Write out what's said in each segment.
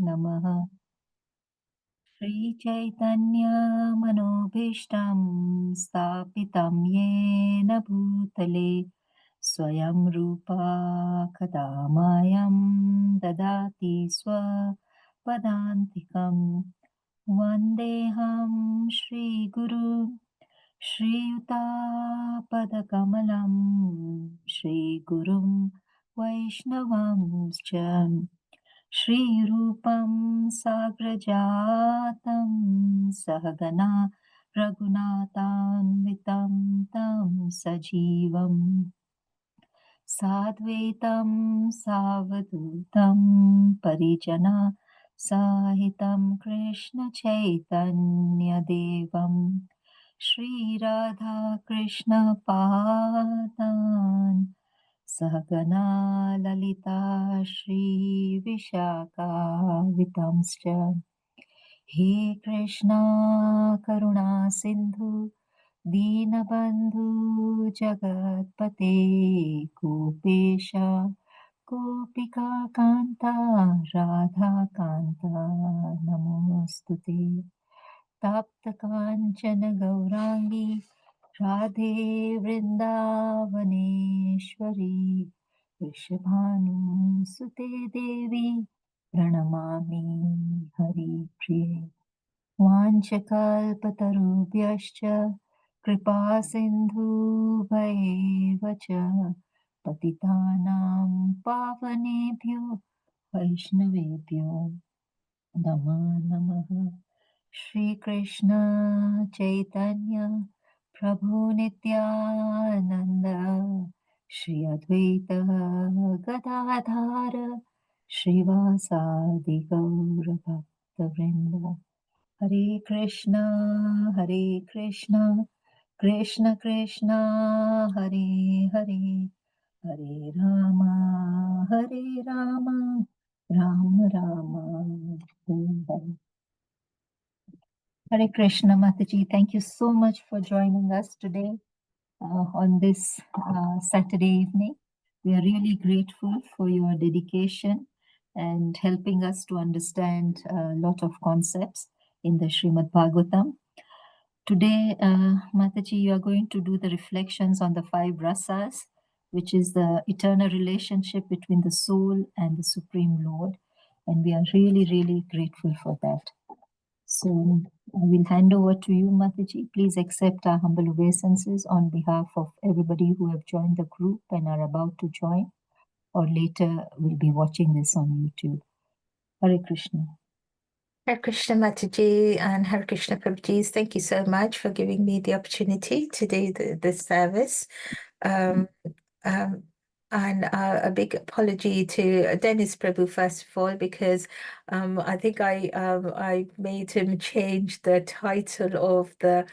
नमः। श्रीचैतन्यमनोभीष्टं स्थापितं येन भूतले स्वयं रूपा कदा मह्यं ददाति स्वपदान्तिकं। वन्देऽहं श्रीगुरु श्रीयुतापदकमलं श्रीगुरुं वैष्णवंश्च श्रीरूपं साग्रजातं सहगना रघुनाथान्वितं तं सजीवं साद्वैतं सावधूतं परिजना साहितं कृष्णचैतन्यदेवं श्रीराधाकृष्णपादान् सहगना ललिता श्रीविशाखावितांश्च। हे कृष्णा करुणा सिन्धु दीनबन्धु जगत्पते गोपेश गोपिका कान्ता राधाकान्ता नमोऽस्तुते। तप्तकाञ्चन गौराङ्गी राधे वृन्दावनेश्वरी वृषभानुसुते देवी प्रणमामि हरिप्रिये। वाञ्छकल्पतरुभ्यश्च कृपा सिन्धुभैव च पतितानां पावनेभ्यो वैष्णवेभ्यो नमो नमः। श्रीकृष्ण चैतन्य प्रभु नित्यानन्द श्री अद्वैत गदाधर श्रीवासादि गौरभक्तवृन्द। हरे Krishna Krishna Krishna Hare Hare Hare Ram Ram Ram Hare Hare. Hare Krishna, Mataji. Thank you so much for joining us today on this Saturday evening. We are really grateful for your dedication and helping us to understand a lot of concepts in the Srimad Bhagavatam. Today, Mataji, you are going to do the reflections on the five rasas, which is the eternal relationship between the soul and the Supreme Lord. And we are really, really grateful for that. So I will hand over to you, Mataji. Please accept our humble obeisances on behalf of everybody who have joined the group and are about to join, or later will be watching this on YouTube. Hare Krishna. Hare Krishna Mataji and Hare Krishna Prabhuji, thank you so much for giving me the opportunity to do this service. And a big apology to Dennis Prabhu, first of all, because I think I made him change the title of the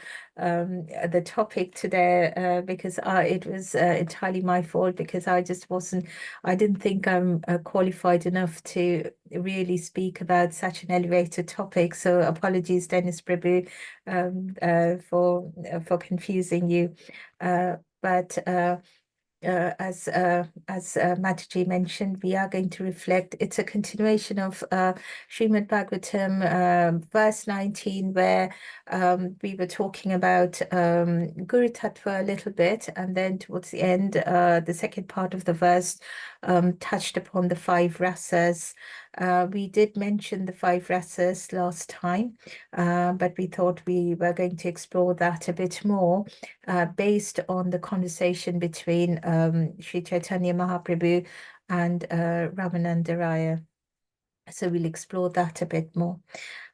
topic today because it was entirely my fault, because I didn't think I'm qualified enough to really speak about such an elevated topic. So apologies, Dennis Prabhu, for confusing you. But as Mataji mentioned, we are going to reflect. It's a continuation of Srimad Bhagavatam, verse 19, where we were talking about Guru Tattva a little bit, and then towards the end, the second part of the verse touched upon the five rasas. We did mention the five rasas last time, but we thought we were going to explore that a bit more based on the conversation between Sri Chaitanya Mahaprabhu and Ramananda Raya. So we'll explore that a bit more.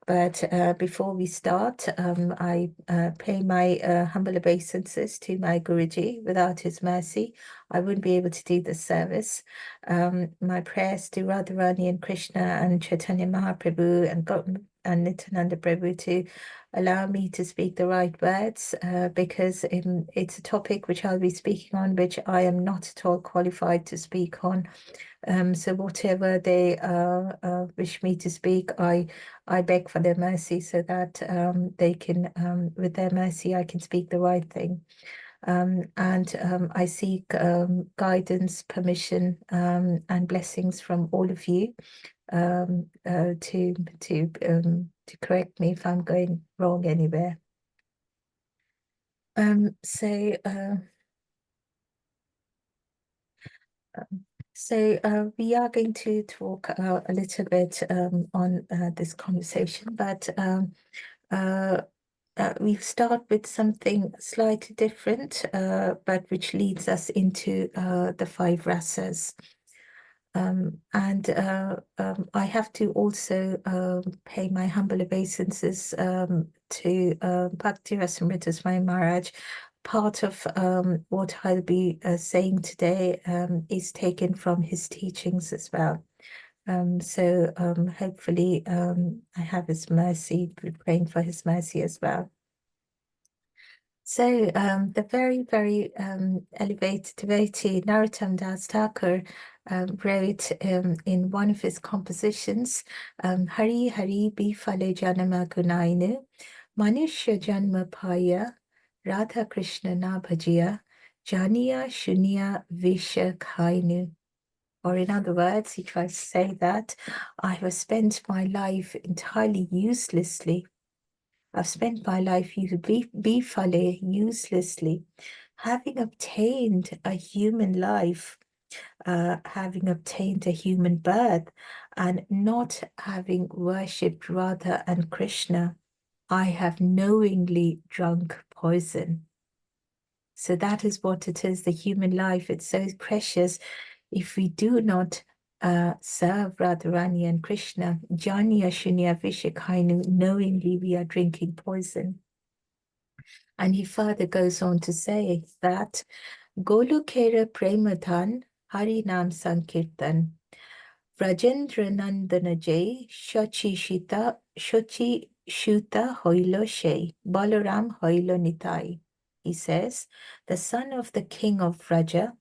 But before we start, I pay my humble obeisances to my Guruji. Without his mercy, I wouldn't be able to do this service. My prayers to Radharani and Krishna and Chaitanya Mahaprabhu and Nityananda Prabhu to allow me to speak the right words, because it's a topic which I'll be speaking on, which I am not at all qualified to speak on. So whatever they wish me to speak, I beg for their mercy, so that they can, with their mercy, I can speak the right thing. And I seek guidance, permission, and blessings from all of you to correct me if I'm going wrong anywhere. Um, so uh, we are going to talk a little bit on this conversation, but we start with something slightly different, but which leads us into the five rasas. I have to also pay my humble obeisances to Bhakti Rasamrita Swami Maharaj. Part of what I'll be saying today is taken from his teachings as well. Hopefully I have his mercy, we're praying for his mercy as well. So the very, very elevated devotee Narottam Das Thakur wrote in one of his compositions, Hari Hari Bifale Janama Gunainu, Manushya Janma Paya, Radha Krishna Na Bhajiya, Janiya Shunya Visha Kainu. Or in other words, he tries to say that I have spent my life entirely uselessly. I've spent my life bifale, uselessly, having obtained a human life, having obtained a human birth, and not having worshipped Radha and Krishna. I have knowingly drunk poison. So that is what it is, the human life. It's so precious. If we do not serve Radharani and Krishna, Janya Shunya Vishakainu, knowingly we are drinking poison. And he further goes on to say that Golukera Premadhan Harinam Sankirtan Vrajendra Nandana Jay Shochi Shuta Hoilo Shay Balaram Hoilo Nitai. He says, the son of the king of Vraja,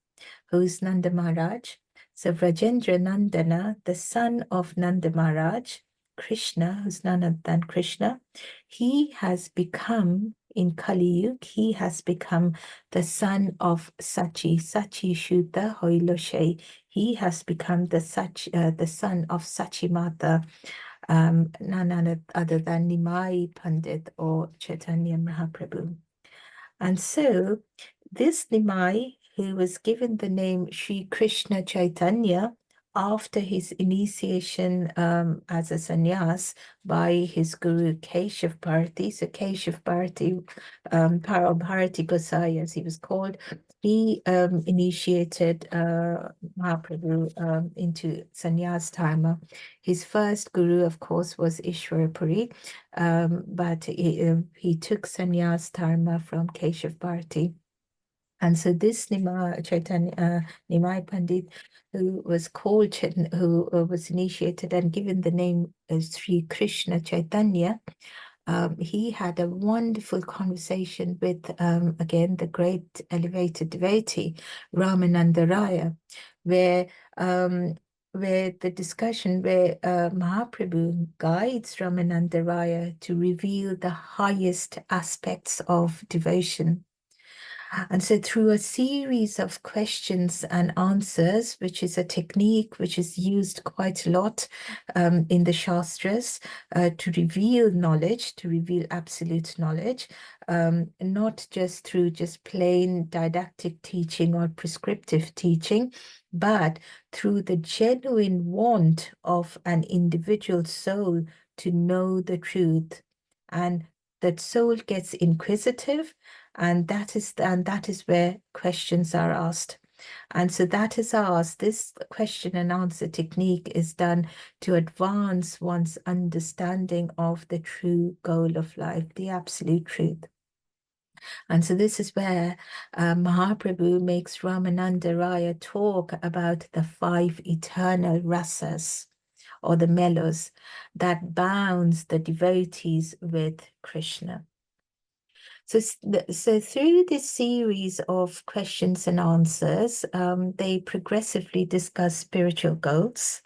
who is Nanda Maharaj, so Vrajendra Nandana, the son of Nanda Maharaj, Krishna, who's none other than Krishna, he has become, in Kali Yuga, he has become the son of Sachi, Sachi Shuddha Hoiloshe. He has become the son of Sachi Mata, none other than Nimai Pandit or Chaitanya Mahaprabhu. And so this Nimai, who was given the name Sri Krishna Chaitanya after his initiation as a sannyas by his guru Keshav Bharati. So Keshav Bharati, Bharati Gosai as he was called, he initiated Mahaprabhu into sannyas dharma. His first guru, of course, was Ishwarapuri, but he took sannyas dharma from Keshav Bharati. And so this Nimai Pandit, who was called, who was initiated and given the name as Sri Krishna Chaitanya, he had a wonderful conversation with, again, the great elevated devotee, Ramananda Raya, where the discussion where Mahaprabhu guides Ramananda Raya to reveal the highest aspects of devotion. And so through a series of questions and answers, which is a technique which is used quite a lot in the Shastras to reveal knowledge, to reveal absolute knowledge, not just through just plain didactic teaching or prescriptive teaching, but through the genuine want of an individual soul to know the truth. And that soul gets inquisitive, and that is where questions are asked. And so that is asked. This question and answer technique is done to advance one's understanding of the true goal of life, the absolute truth. And so this is where Mahaprabhu makes Ramananda Raya talk about the five eternal rasas, or the mellows, that bounds the devotees with Krishna. So through this series of questions and answers, they progressively discuss spiritual goals,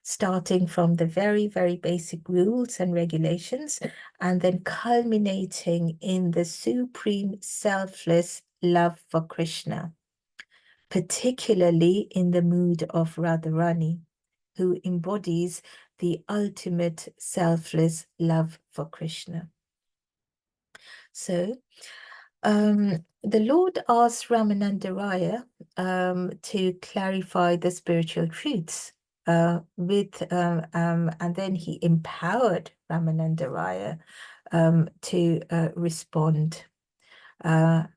starting from the very, very basic rules and regulations, and then culminating in the supreme selfless love for Krishna, particularly in the mood of Radharani, who embodies the ultimate selfless love for Krishna. So the Lord asked Ramananda Raya to clarify the spiritual truths and then he empowered Ramananda Raya to respond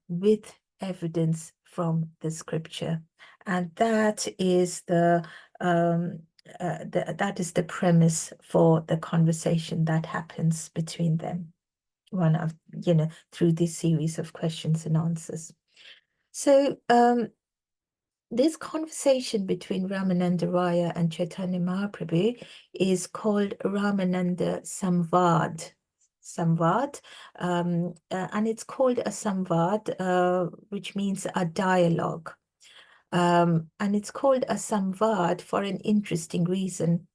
with evidence from the scripture, and that is that is the premise for the conversation that happens between them. Through this series of questions and answers. So this conversation between Ramananda Raya and Chaitanya Mahaprabhu is called Ramananda Samvad. And it's called a Samvad, which means a dialogue. And it's called a Samvad for an interesting reason.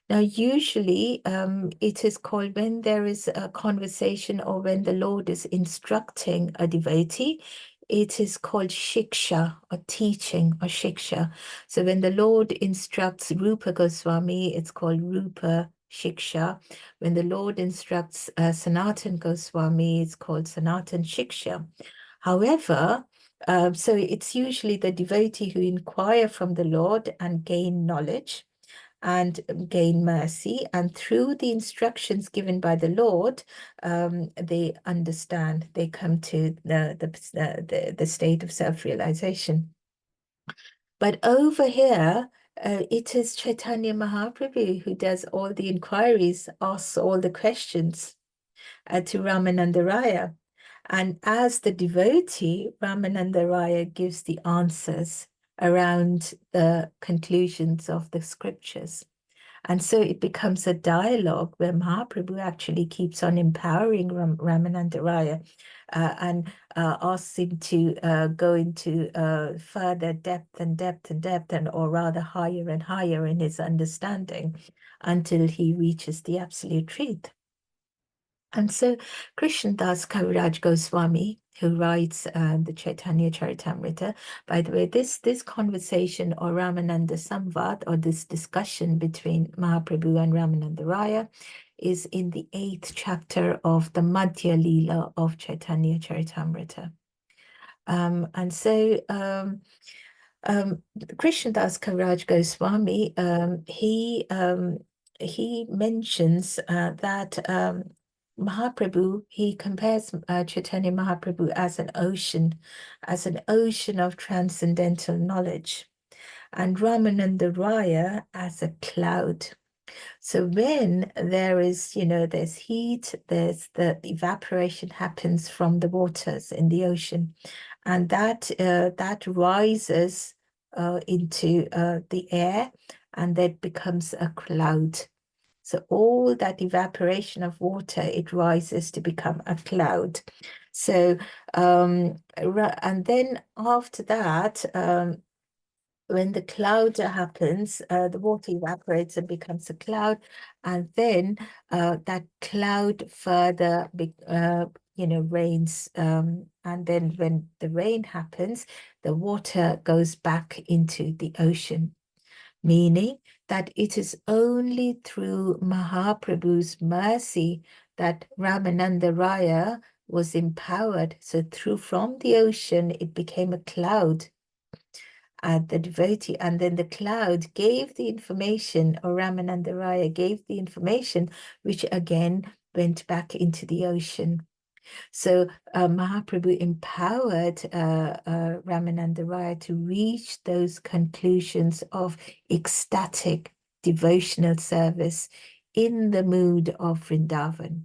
Now, usually it is called when there is a conversation or when the Lord is instructing a devotee, it is called shiksha or teaching or shiksha. So when the Lord instructs Rupa Goswami, it's called Rupa Shiksha. When the Lord instructs Sanatan Goswami, it's called Sanatan Shiksha. However, so it's usually the devotee who inquire from the Lord and gain knowledge and gain mercy. And through the instructions given by the Lord, they understand, they come to the state of self-realization. But over here, it is Chaitanya Mahaprabhu who does all the inquiries, asks all the questions to Ramananda Raya. And as the devotee, Ramananda Raya gives the answers around the conclusions of the scriptures. And so it becomes a dialogue where Mahaprabhu actually keeps on empowering Ramananda Raya and asks him to go into further depth and depth and depth, or rather higher and higher in his understanding until he reaches the absolute truth. And so Krishnadas Kaviraj Goswami, who writes the Chaitanya Charitamrita, by the way, this conversation or Ramananda Samvad, or this discussion between Mahaprabhu and Ramananda Raya, is in the 8th chapter of the Madhya Leela of Chaitanya Charitamrita. And so Krishnadas Kaviraj Goswami, he mentions that Mahaprabhu, he compares Chaitanya Mahaprabhu as an ocean of transcendental knowledge, and Ramananda Raya as a cloud. So when there is, there's heat, there's the evaporation happens from the waters in the ocean, and that rises into the air, and that becomes a cloud. So all that evaporation of water, it rises to become a cloud. So and then after that, when the cloud happens, the water evaporates and becomes a cloud, and then that cloud further rains, and then when the rain happens, the water goes back into the ocean, meaning that it is only through Mahaprabhu's mercy that Ramananda Raya was empowered. So from the ocean, it became a cloud at the devotee, and then the cloud gave the information, or Ramananda Raya gave the information, which again went back into the ocean. So Mahaprabhu empowered Ramananda Raya to reach those conclusions of ecstatic devotional service in the mood of Vrindavan,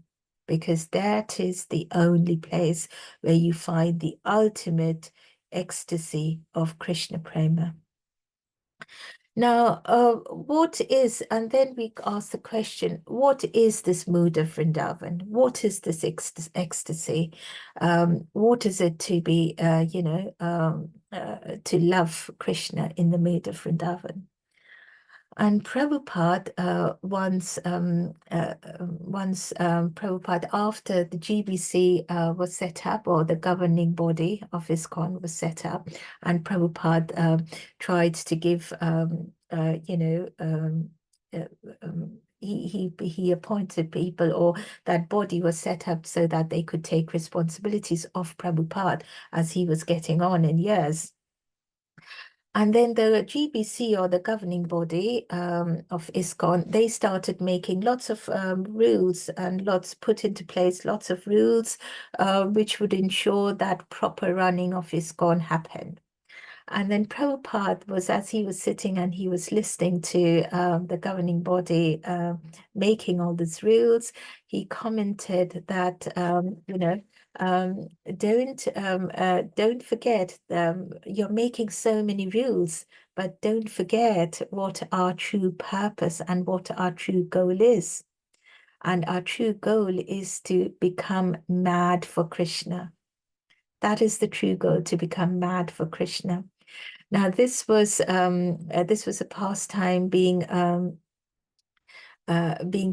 because that is the only place where you find the ultimate ecstasy of Krishna Prema. Now, and then we ask the question, what is this mood of Vrindavan? What is this ecstasy? What is it to be, to love Krishna in the mood of Vrindavan? And Prabhupada once Prabhupada, after the GBC was set up, or the governing body of ISKCON was set up, and Prabhupada tried to give he appointed people, or that body was set up so that they could take responsibilities of Prabhupada as he was getting on in years. And then the GBC, or the governing body of ISKCON, they started making lots of rules and put into place lots of rules which would ensure that proper running of ISKCON happened. And then Prabhupada was, as he was sitting and he was listening to the governing body making all these rules, he commented that, um, don't forget, you're making so many rules, but don't forget what our true purpose and what our true goal is. And our true goal is to become mad for Krishna. That is the true goal, to become mad for Krishna. Now, this was a pastime being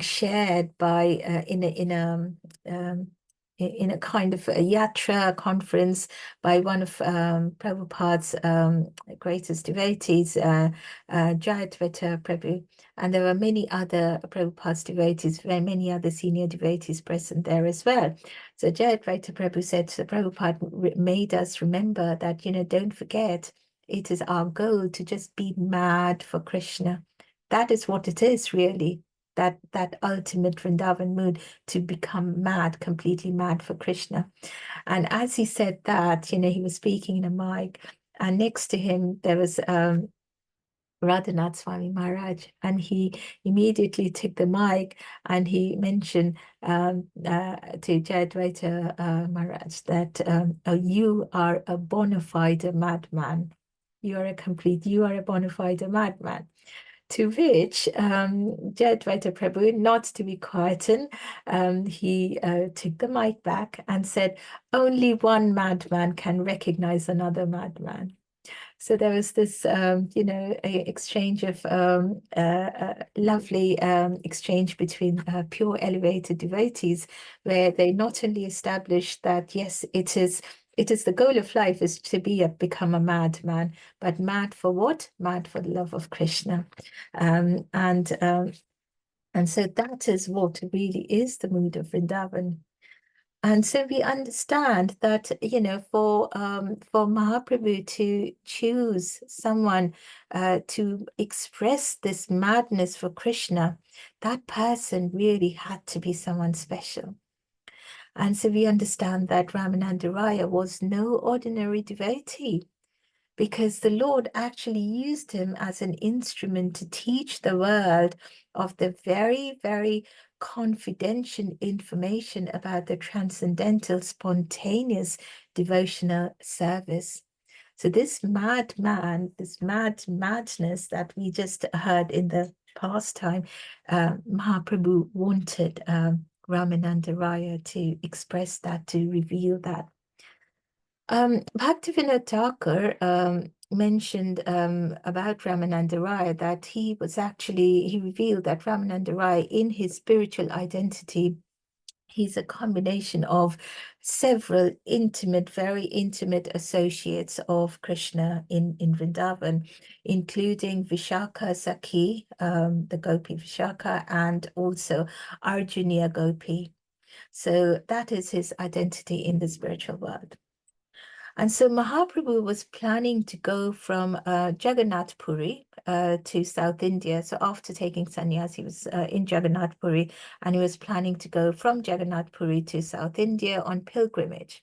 shared by in a kind of a yatra conference by one of Prabhupada's greatest devotees, Jayadvaita Prabhu, and there were many other Prabhupada's devotees, very many other senior devotees present there as well. So Jayadvaita Prabhu said, so Prabhupada made us remember that, don't forget, it is our goal to just be mad for Krishna. That is what it is, really. That ultimate Vrindavan mood, to become mad, completely mad for Krishna. And as he said that, he was speaking in a mic, and next to him there was Radhanath Swami Maharaj, and he immediately took the mic and he mentioned to Jayadvaita Maharaj that oh, you are a bona fide madman. You are a bona fide madman. To which Jayadvaita Prabhu, not to be quietened, he took the mic back and said, only one madman can recognize another madman. So there was this, exchange of lovely exchange between pure elevated devotees, where they not only established that, yes, it is the goal of life is to become a madman, but mad for what? Mad for the love of Krishna. And so that is what really is the mood of Vrindavan. And so we understand that, for Mahaprabhu to choose someone to express this madness for Krishna, that person really had to be someone special. And so we understand that Ramananda Raya was no ordinary devotee, because the Lord actually used him as an instrument to teach the world of the very, very confidential information about the transcendental, spontaneous devotional service. So this madman, this madness that we just heard in the past time, Mahaprabhu wanted Ramananda Raya to express that, to reveal that. Bhaktivinoda Thakur mentioned about Ramananda Raya that he revealed that Ramananda Raya, in his spiritual identity, he's a combination of several very intimate associates of Krishna in Vrindavan, including Vishakha Sakhi, the Gopi Vishakha, and also Arjuniya Gopi. So that is his identity in the spiritual world. And so Mahaprabhu was planning to go from Jagannath Puri to South India. So after taking sannyas, he was in Jagannath Puri, and he was planning to go from Jagannath Puri to South India on pilgrimage.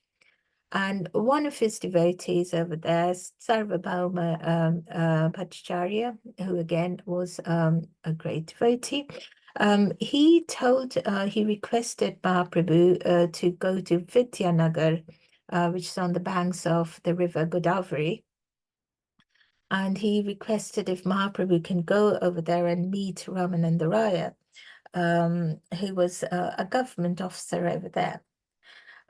And one of his devotees over there, Sarvabhauma Bhattacharya, who again was a great devotee, he requested Mahaprabhu to go to Vidyanagar, which is on the banks of the river Godavari. And he requested if Mahaprabhu can go over there and meet Ramananda Raya, who was a government officer over there.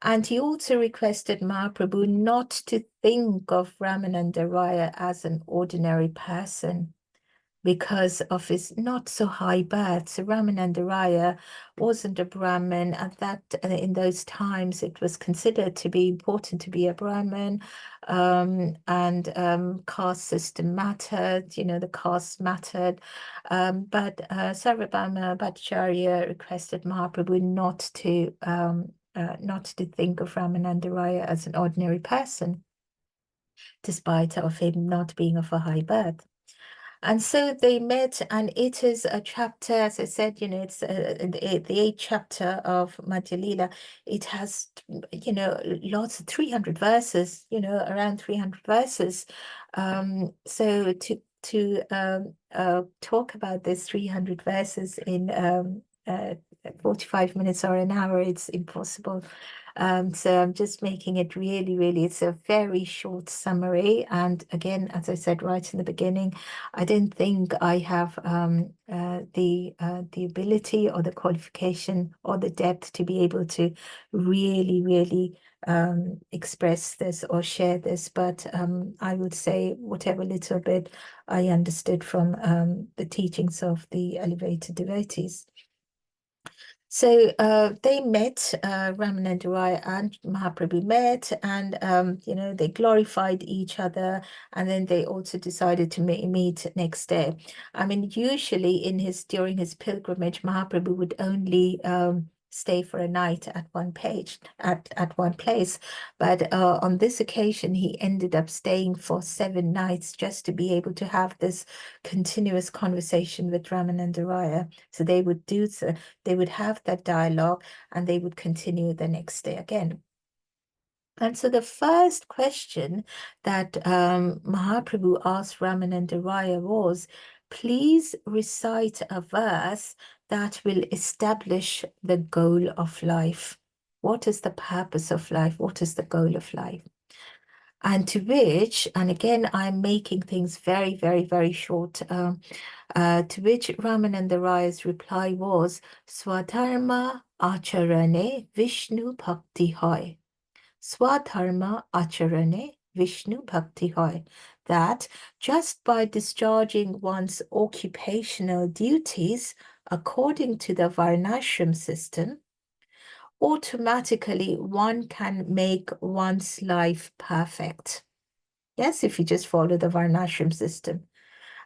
And he also requested Mahaprabhu not to think of Ramananda Raya as an ordinary person, because of his not so high birth. So Ramananda Raya wasn't a Brahmin at that in those times. It was considered to be important to be a Brahmin, and caste system mattered. The caste mattered. But Sarvabhauma Bhattacharya requested Mahaprabhu not to think of Ramananda Raya as an ordinary person, despite of him not being of a high birth. And so they met, and it is a chapter, as I said, it's the eighth chapter of Madhya Lila. It has, lots of 300 verses, around 300 verses. So to talk about this 300 verses in 45 minutes or an hour, it's impossible. So I'm just making it really, really, it's a very short summary. And again, as I said right in the beginning, I don't think I have the ability or the qualification or the depth to be able to really, really express this or share this. But I would say whatever little bit I understood from the teachings of the elevated devotees. So they met, Ramananda Raya and Mahaprabhu met, and they glorified each other, and then they also decided to meet next day. I mean, usually during his pilgrimage, Mahaprabhu would only stay for a night at one place, but on this occasion he ended up staying for 7 nights just to be able to have this continuous conversation with Ramananda Raya. So they would have that dialogue, and they would continue the next day again. And so the first question that Mahaprabhu asked Ramananda Raya was, please recite a verse that will establish the goal of life. What is the purpose of life? What is the goal of life? And to which, and again, I'm making things very, very, very short, to which Ramananda Raya's reply was, Swadharma acharane Vishnu bhakti hoy. Swadharma acharane Vishnu bhakti hoy. That just by discharging one's occupational duties according to the Varnashram system, automatically one can make one's life perfect. Yes, if you just follow the Varnashram system.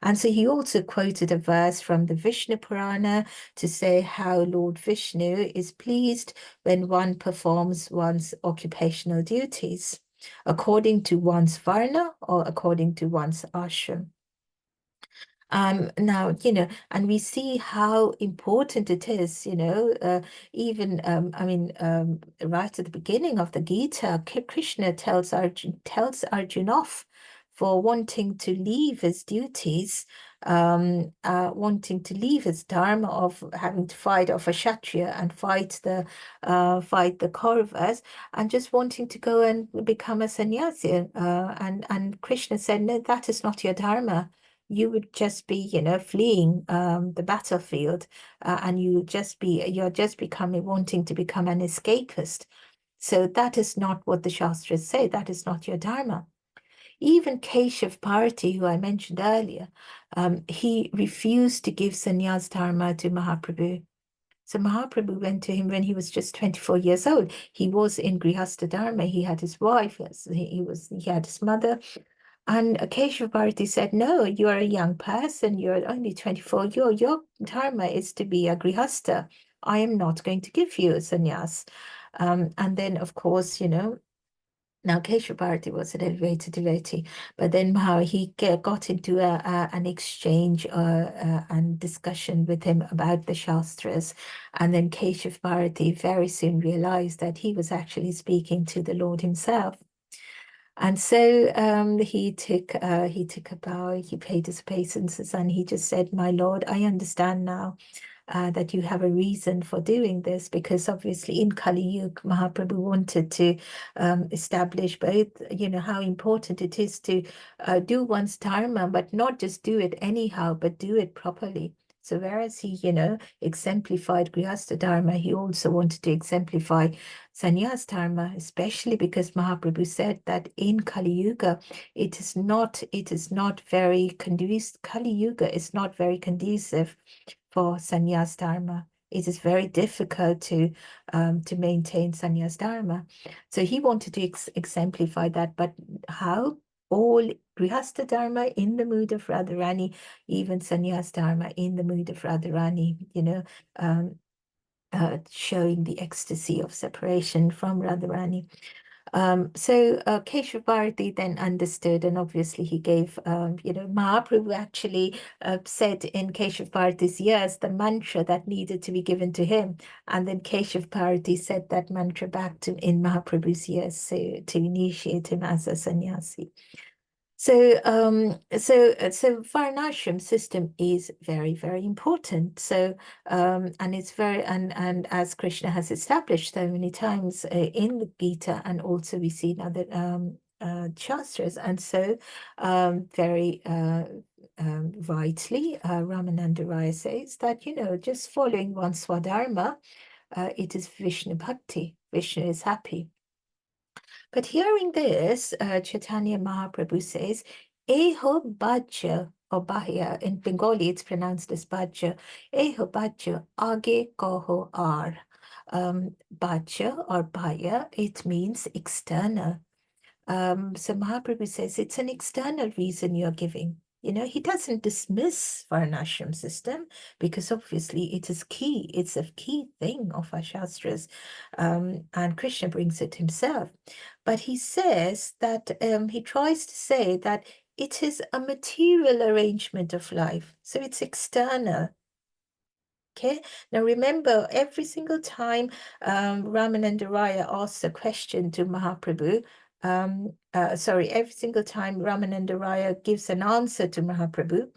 And so he also quoted a verse from the Vishnu Purana to say how Lord Vishnu is pleased when one performs one's occupational duties according to one's Varna or according to one's ashram. Now, and we see how important it is, even, right at the beginning of the Gita, Krishna tells Arjun off for wanting to leave his duties, wanting to leave his dharma of having to fight off a Kshatriya and fight the Kauravas, and just wanting to go and become a sannyasi. And Krishna said, no, that is not your dharma. You would just be, fleeing the battlefield, and you're just becoming wanting to become an escapist. So that is not what the Shastras say. That is not your dharma. Even Keshav Bharati, who I mentioned earlier, he refused to give sannyas dharma to Mahaprabhu. So Mahaprabhu went to him when he was just 24 years old. He was in Grihastha Dharma. He had his wife, he had his mother. And Keshav Bharati said, no, you're a young person. You're only 24. Your dharma is to be a grihastha. I am not going to give you a sannyas. And then, of course, now Keshav Bharati was an elevated devotee, but then how he got into an exchange and discussion with him about the Shastras. And then Keshav Bharati very soon realized that he was actually speaking to the Lord himself. And so he took a bow, he paid his obeisances, and he just said, my Lord, I understand now that you have a reason for doing this, because obviously in Kali Yuga, Mahaprabhu wanted to establish both, how important it is to do one's dharma, but not just do it anyhow, but do it properly. So whereas he, you know, exemplified Grihastha Dharma, he also wanted to exemplify Sannyas Dharma, especially because Mahaprabhu said that in Kali Yuga, it is not very conducive. Kali Yuga is not very conducive for Sannyas Dharma. It is very difficult to maintain Sannyas Dharma. So he wanted to exemplify that, but how? All Grihastha Dharma in the mood of Radharani, even Sannyas Dharma in the mood of Radharani, um, showing the ecstasy of separation from Radharani. So Keshav Bharati then understood, and obviously he gave, Mahaprabhu actually said in Keshav Bharati's ears the mantra that needed to be given to him. And then Keshav Bharati said that mantra back to in Mahaprabhu's ears, so to initiate him as a sannyasi. So Varnashram system is very, very important. And it's very, and as Krishna has established so many times in the Gita, and also we see in other Shastras, and so very rightly, Ramananda Raya says that, just following one's Swadharma, it is Vishnu Bhakti. Vishnu is happy. But hearing this, Chaitanya Mahaprabhu says, Eho Bhaja, or Bahya, in Bengali it's pronounced as Bhaja, Eho Bhaja, Age Koho Ar. Bhaja or Bhaya, it means external. So Mahaprabhu says it's an external reason you're giving. He doesn't dismiss Varnashram system because obviously it is key. It's a key thing of our Shastras. And Krishna brings it himself. But he says that he tries to say that it is a material arrangement of life. So it's external. Okay, now remember, every single time Ramananda Raya asks a question to Mahaprabhu, every single time Ramananda Raya gives an answer to Mahaprabhu,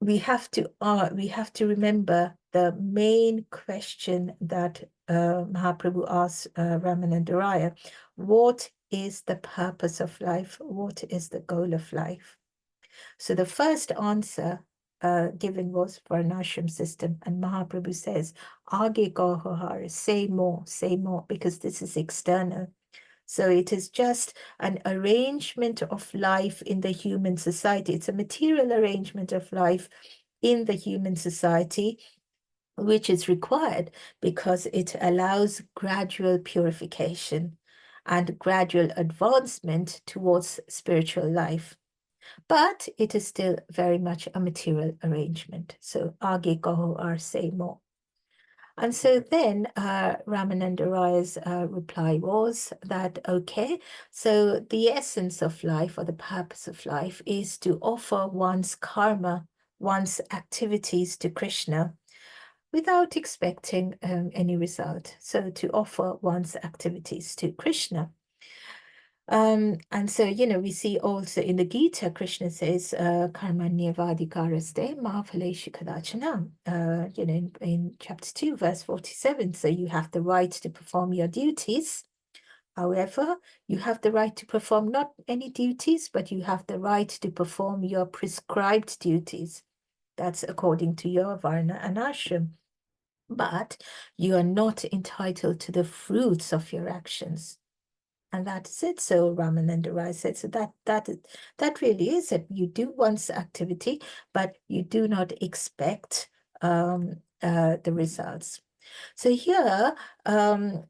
we have to remember the main question that Mahaprabhu asks Ramananda Raya: what is the purpose of life? What is the goal of life? So the first answer given was for an ashram system, and Mahaprabhu says, "Age Gohar, say more, because this is external." So it is just an arrangement of life in the human society. It's a material arrangement of life in the human society, which is required because it allows gradual purification and gradual advancement towards spiritual life. But it is still very much a material arrangement. So, aage kaho or say more. And so then Ramananda Raya's reply was that, okay, so the essence of life or the purpose of life is to offer one's karma, one's activities to Krishna without expecting any result. So to offer one's activities to Krishna. And so, we see also in the Gita, Krishna says, Karmanyavadikaraste ma phaleshu kadachana, in chapter 2, verse 47. So you have the right to perform your duties. However, you have the right to perform not any duties, but you have the right to perform your prescribed duties. That's according to your Varna and Ashram. But you are not entitled to the fruits of your actions. And that is it. So Ramananda Rai said, so that really is it. You do one's activity, but you do not expect the results. So here, Ramananda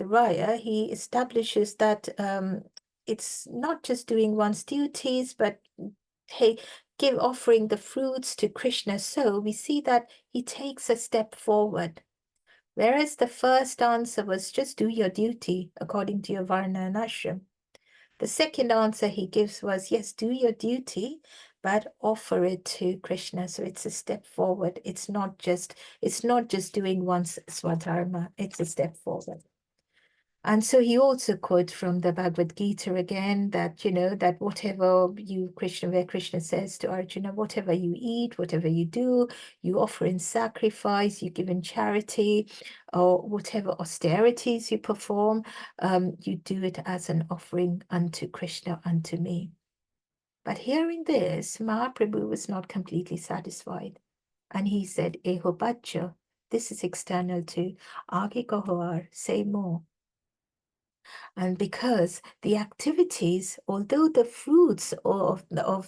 Raya, he establishes that it's not just doing one's duties, but hey, offering the fruits to Krishna. So we see that he takes a step forward. Whereas the first answer was just do your duty according to your Varna and Ashram. The second answer he gives was, yes, do your duty, but offer it to Krishna. So it's a step forward. It's not just doing one's swadharma, it's a step forward. And so he also quotes from the Bhagavad Gita again that, that whatever where Krishna says to Arjuna, whatever you eat, whatever you do, you offer in sacrifice, you give in charity, or whatever austerities you perform, you do it as an offering unto Krishna, unto me. But hearing this, Mahaprabhu was not completely satisfied. And he said, Eho bacho, this is external too. Aage kaho aur, say more. And because the activities, although the fruits of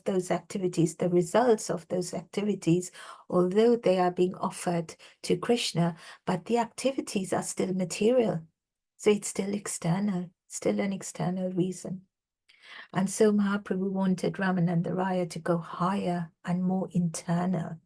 those activities, the results of those activities, although they are being offered to Krishna, but the activities are still material. So it's still external, still an external reason. And so Mahaprabhu wanted Ramananda Raya to go higher and more internal.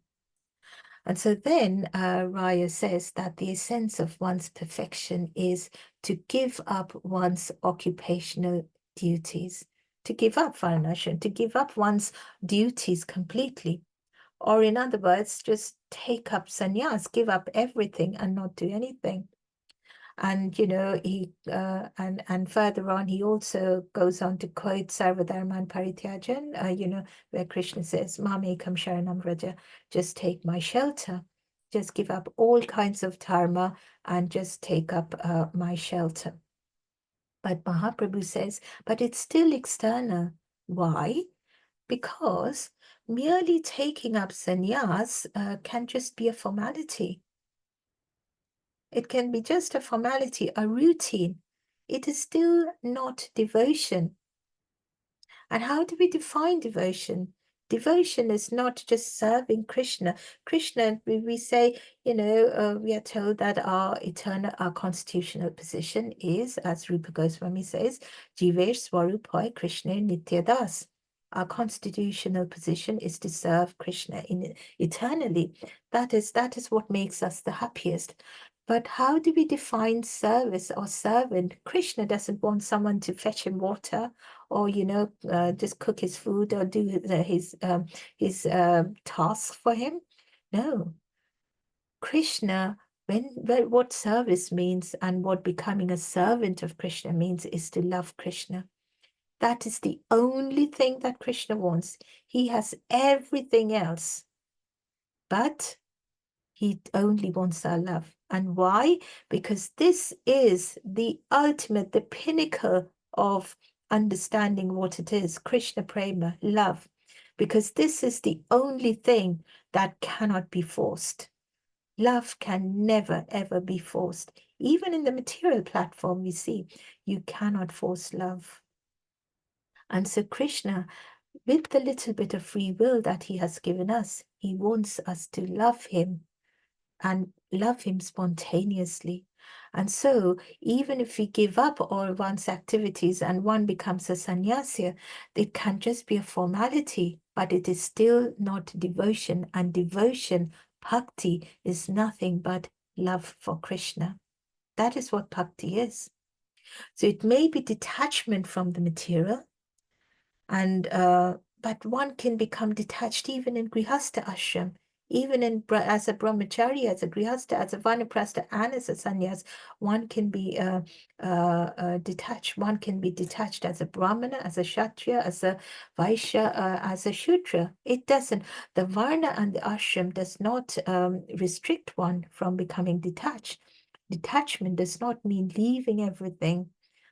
And so then Raya says that the essence of one's perfection is to give up one's occupational duties, to give up varnashram, to give up one's duties completely. Or in other words, just take up sannyas, give up everything and not do anything. And he and further on he also goes on to quote Sarvadharman Parityajan, where Krishna says, Mamekam Sharanam Vraja, just take my shelter, just give up all kinds of dharma and just take up my shelter. But Mahaprabhu says, but it's still external. Why? Because merely taking up sannyas can just be a formality. It can be just a formality, a routine. It is still not devotion. And how do we define devotion? Devotion is not just serving Krishna. Krishna, we say, we are told that our constitutional position is, as Rupa Goswami says, Jivesh Swarupai Krishna Nityadas. Our constitutional position is to serve Krishna eternally. That is what makes us the happiest. But how do we define service or servant? Krishna doesn't want someone to fetch him water or just cook his food or do his tasks for him. No, Krishna, what service means and what becoming a servant of Krishna means is to love Krishna. That is the only thing that Krishna wants. He has everything else, but he only wants our love. And why? Because this is the ultimate, the pinnacle of understanding what it is, Krishna Prema, love. Because this is the only thing that cannot be forced. Love can never, ever be forced. Even in the material platform, we see, you cannot force love. And so Krishna, with the little bit of free will that he has given us, he wants us to love him and love him spontaneously. And so, even if we give up all one's activities and one becomes a sannyasi, it can just be a formality, but it is still not devotion. And devotion, bhakti, is nothing but love for Krishna. That is what bhakti is. So it may be detachment from the material, and but one can become detached even in grihastha ashram, even as a brahmachari, as a grihastha, as a vanaprastha, and as a sannyas. One can be detached. One can be detached as a brahmana, as a kshatriya, as a vaishya, as a shudra. It doesn't. The varna and the ashram does not restrict one from becoming detached. Detachment does not mean leaving everything,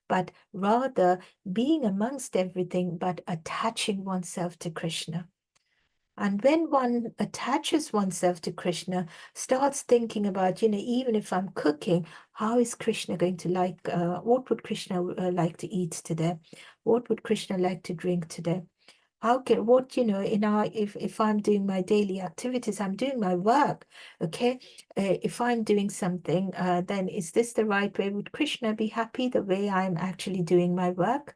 but rather being amongst everything, but attaching oneself to Krishna. And when one attaches oneself to Krishna, starts thinking about, even if I'm cooking, how is Krishna going to like, what would Krishna like to eat today? What would Krishna like to drink today? How can what in our if I'm doing my daily activities, I'm doing my work, okay, if I'm doing something, then is this the right way? Would Krishna be happy the way I'm actually doing my work?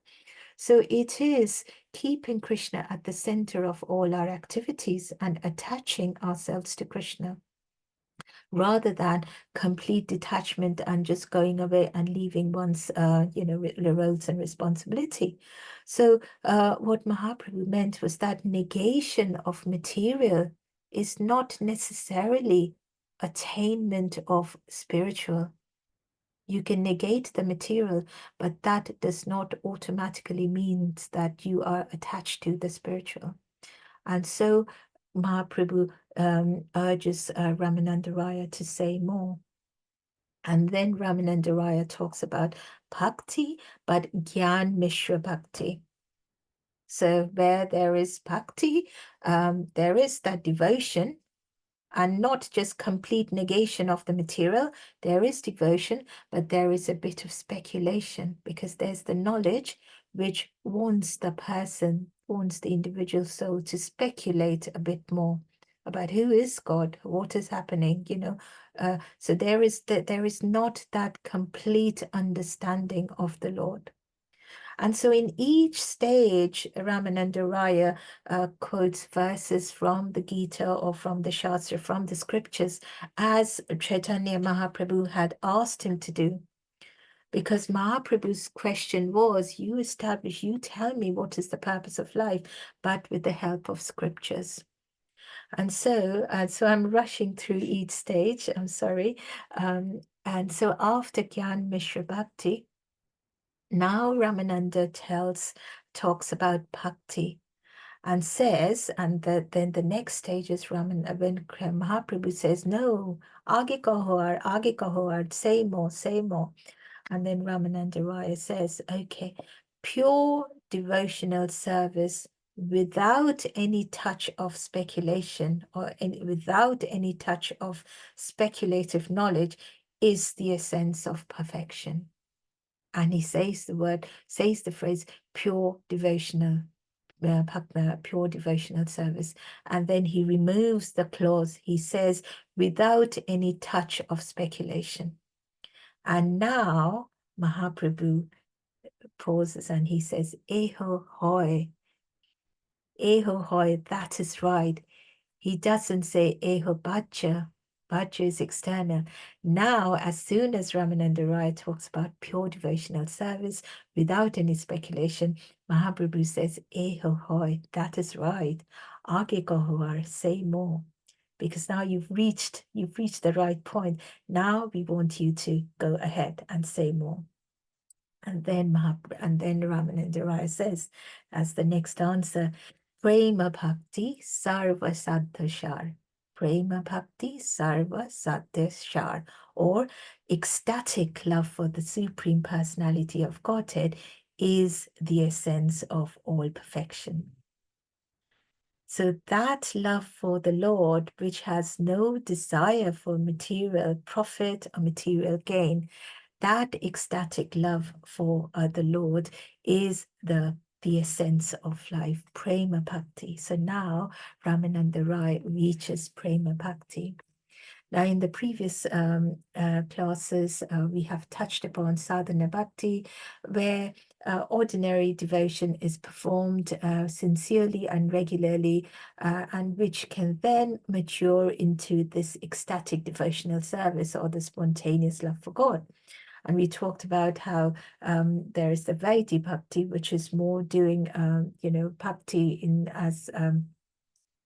So it is keeping Krishna at the center of all our activities and attaching ourselves to Krishna rather than complete detachment and just going away and leaving one's, roles and responsibility. So what Mahaprabhu meant was that negation of material is not necessarily attainment of spiritual. You can negate the material, but that does not automatically mean that you are attached to the spiritual. And so Mahaprabhu urges Ramananda Raya to say more. And then Ramananda Raya talks about bhakti, but Gyan Mishra Bhakti. So where there is bhakti, there is that devotion, and not just complete negation of the material. There is devotion, but there is a bit of speculation, because there's the knowledge which wants the person, wants the individual soul to speculate a bit more about who is God, what is happening, so there is not that complete understanding of the Lord. And so in each stage, Ramananda Raya quotes verses from the Gita or from the Shastra, from the scriptures, as Chaitanya Mahaprabhu had asked him to do. Because Mahaprabhu's question was, you tell me what is the purpose of life, but with the help of scriptures. And so I'm rushing through each stage, I'm sorry. And so after Gyan Mishra Bhakti, now Ramananda talks about bhakti and says, and then the next stage is when Mahaprabhu says, no, aage kaho, say more, say more. And then Ramananda Raya says, okay, pure devotional service without any touch of speculation or without any touch of speculative knowledge is the essence of perfection. And he says the phrase pure devotional pure devotional service. And then he removes the clause. He says, without any touch of speculation. And now Mahaprabhu pauses and he says, Eho hoy, that is right. He doesn't say Eho bhaja. Bhaja is external. Now, as soon as Ramananda Raya talks about pure devotional service without any speculation, Mahaprabhu says, Eho hoy, that is right. Aage kaho, say more. Because now you've reached the right point. Now we want you to go ahead and say more. And then Ramananda Raya says, as the next answer, Prema Bhakti Sarva Saddhashar. Prema Bhakti Sarva Saddhashar, or ecstatic love for the Supreme Personality of Godhead, is the essence of all perfection. So that love for the Lord, which has no desire for material profit or material gain, that ecstatic love for the Lord is the essence of life, Prema Bhakti. So now Ramananda Rai reaches Prema Bhakti. Now, in the previous classes, we have touched upon sadhana bhakti, where ordinary devotion is performed sincerely and regularly, and which can then mature into this ecstatic devotional service or the spontaneous love for God. And we talked about how there is the Vaidhi bhakti, which is more doing, bhakti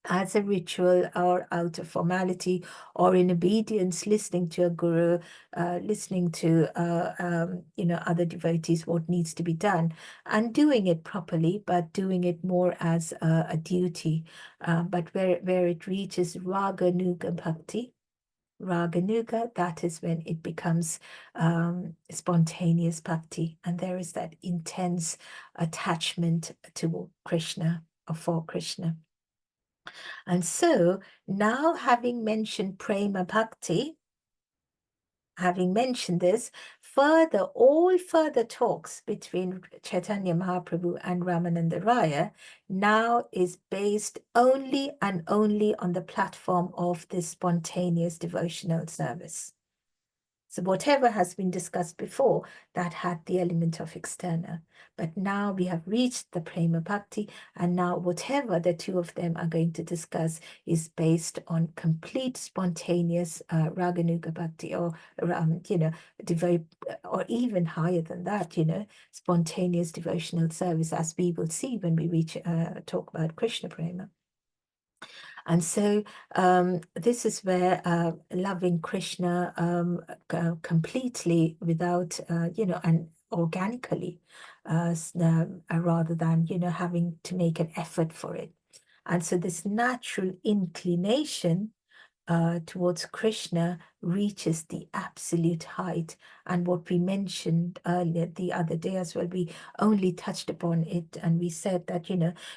as a ritual or out of formality or in obedience, listening to a guru, listening to, other devotees, what needs to be done, and doing it properly, but doing it more as a duty. But where it reaches Raganuga Bhakti, Raganuga, that is when it becomes spontaneous bhakti, and there is that intense attachment to Krishna or for Krishna. And so now, having mentioned Prema Bhakti, having mentioned this, all further talks between Chaitanya Mahaprabhu and Ramananda Raya now is based only and only on the platform of this spontaneous devotional service. So whatever has been discussed before, that had the element of external. But now we have reached the Prema Bhakti, and now whatever the two of them are going to discuss is based on complete spontaneous Raganuga Bhakti, or, or even higher than that, spontaneous devotional service, as we will see when we talk about Krishna Prema. And so this is where loving Krishna completely without, and organically, rather than, having to make an effort for it. And so this natural inclination towards Krishna reaches the absolute height. And what we mentioned earlier the other day as well, we only touched upon it, and we said that,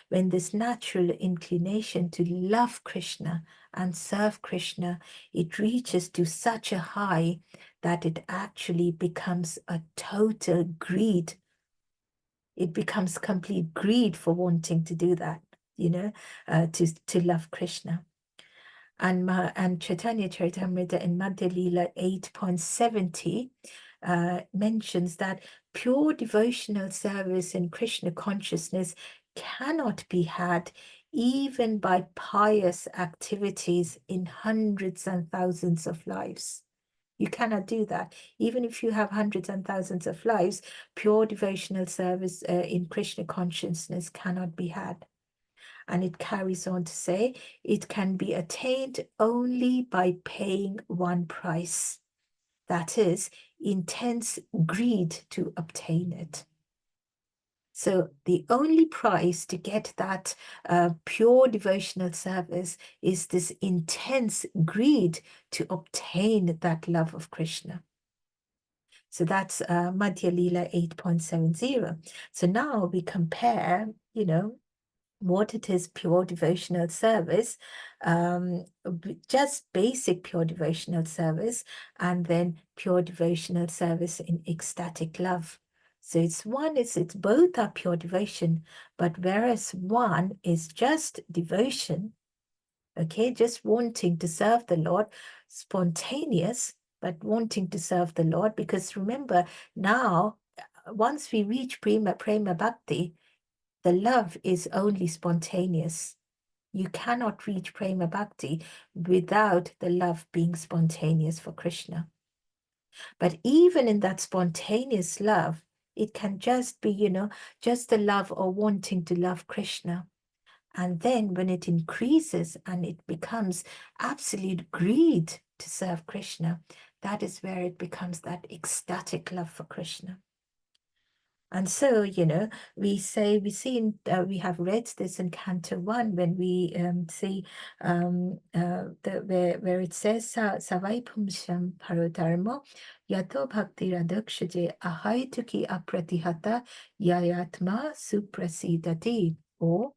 when this natural inclination to love Krishna and serve Krishna, it reaches to such a high that it actually becomes a total greed. It becomes complete greed for wanting to do that, to love Krishna. And Chaitanya Charitamrita in Madhya Lila 8.70 mentions that pure devotional service in Krishna consciousness cannot be had even by pious activities in hundreds and thousands of lives. You cannot do that. Even if you have hundreds and thousands of lives, pure devotional service in Krishna consciousness cannot be had. And it carries on to say, it can be attained only by paying one price. That is, intense greed to obtain it. So the only price to get that pure devotional service is this intense greed to obtain that love of Krishna. So that's Madhya Lila 8.70. So now we compare, what it is pure devotional service, just basic pure devotional service, and then pure devotional service in ecstatic love. So it's both are pure devotion, but whereas one is just devotion, okay, just wanting to serve the Lord, spontaneous, but wanting to serve the Lord, because remember now, once we reach prema bhakti, the love is only spontaneous. You cannot reach prema bhakti without the love being spontaneous for Krishna. But even in that spontaneous love, it can just be, just the love or wanting to love Krishna. And then when it increases and it becomes absolute greed to serve Krishna, that is where it becomes that ecstatic love for Krishna. And so, we have read this in Canto 1 when we see where it says, Savai Pumsham Parodharma Yato Bhakti Radakshije Ahaituki Apratihata Yayatma Suprasidati, or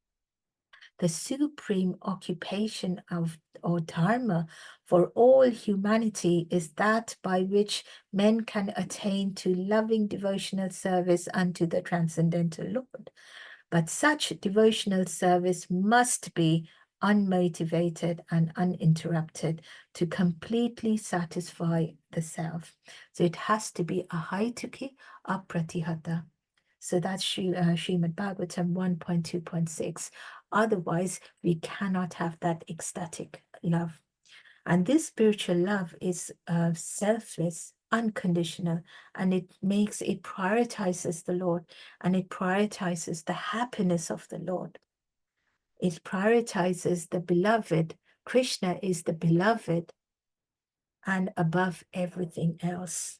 the supreme occupation of or dharma for all humanity is that by which men can attain to loving devotional service unto the transcendental Lord. But such devotional service must be unmotivated and uninterrupted to completely satisfy the self. So it has to be ahaituki apratihata. So that's Srimad Bhagavatam 1.2.6. Otherwise, we cannot have that ecstatic love. And this spiritual love is selfless, unconditional, and it prioritizes the Lord, and it prioritizes the happiness of the Lord. It prioritizes the beloved. Krishna is the beloved and above everything else.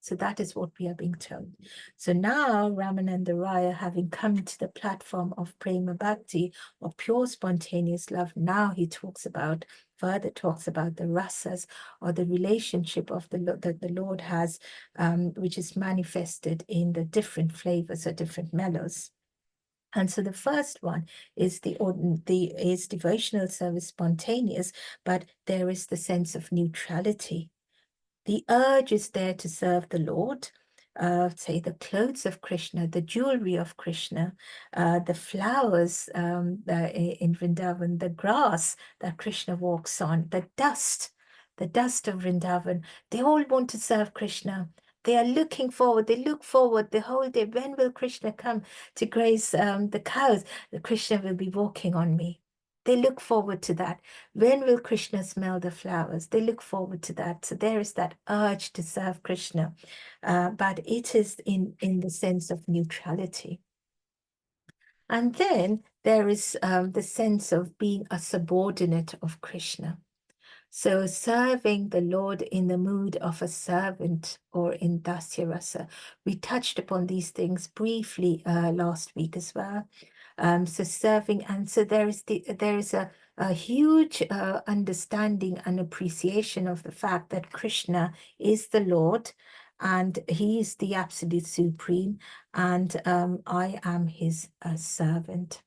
So that is what we are being told. So now Ramananda Raya, having come to the platform of Prema Bhakti, or pure spontaneous love, now he further talks about the rasas, or the relationship of that the Lord has, which is manifested in the different flavors or different mellows. And so the first one is is devotional service spontaneous, but there is the sense of neutrality. The urge is there to serve the Lord, say the clothes of Krishna, the jewelry of Krishna, the flowers in Vrindavan, the grass that Krishna walks on, the dust of Vrindavan. They all want to serve Krishna. They are looking forward, they look forward the whole day. When will Krishna come to graze the cows? The Krishna will be walking on me. They look forward to that. When will Krishna smell the flowers? They look forward to that. So there is that urge to serve Krishna, but it is in the sense of neutrality. And then there is the sense of being a subordinate of Krishna. So serving the Lord in the mood of a servant, or in Dasya Rasa. We touched upon these things briefly last week as well. So serving, and so there is a huge understanding and appreciation of the fact that Krishna is the Lord and he is the absolute supreme, and I am his servant.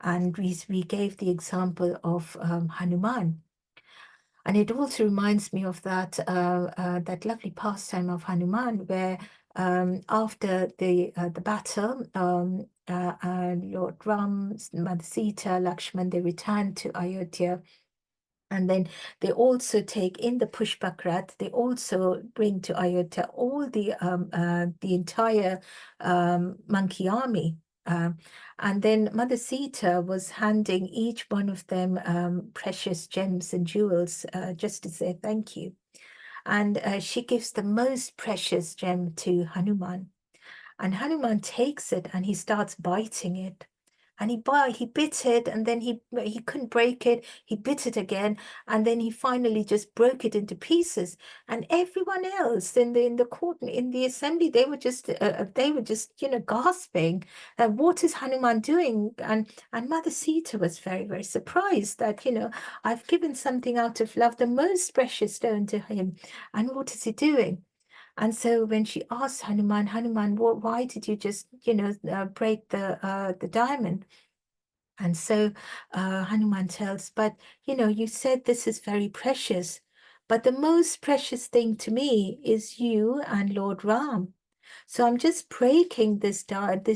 And we gave the example of Hanuman. And it also reminds me of that lovely pastime of Hanuman, where after the battle, Lord Ram, Mother Sita, Lakshman, they returned to Ayodhya. And then they also take in the Pushpakrat, they also bring to Ayodhya all the entire monkey army. Um, and then Mother Sita was handing each one of them precious gems and jewels just to say thank you. And she gives the most precious gem to Hanuman. And Hanuman takes it and he starts biting it. And he bit it, and then he couldn't break it. He bit it again, and then he finally just broke it into pieces. And everyone else in the court, in the assembly, they were just gasping. What is Hanuman doing? And Mother Sita was very, very surprised that I've given something out of love, the most precious stone to him, and what is he doing? And so when she asked Hanuman, Hanuman, why did you just, break the diamond? And so Hanuman tells, but, you said this is very precious, but the most precious thing to me is you and Lord Ram. So I'm just breaking this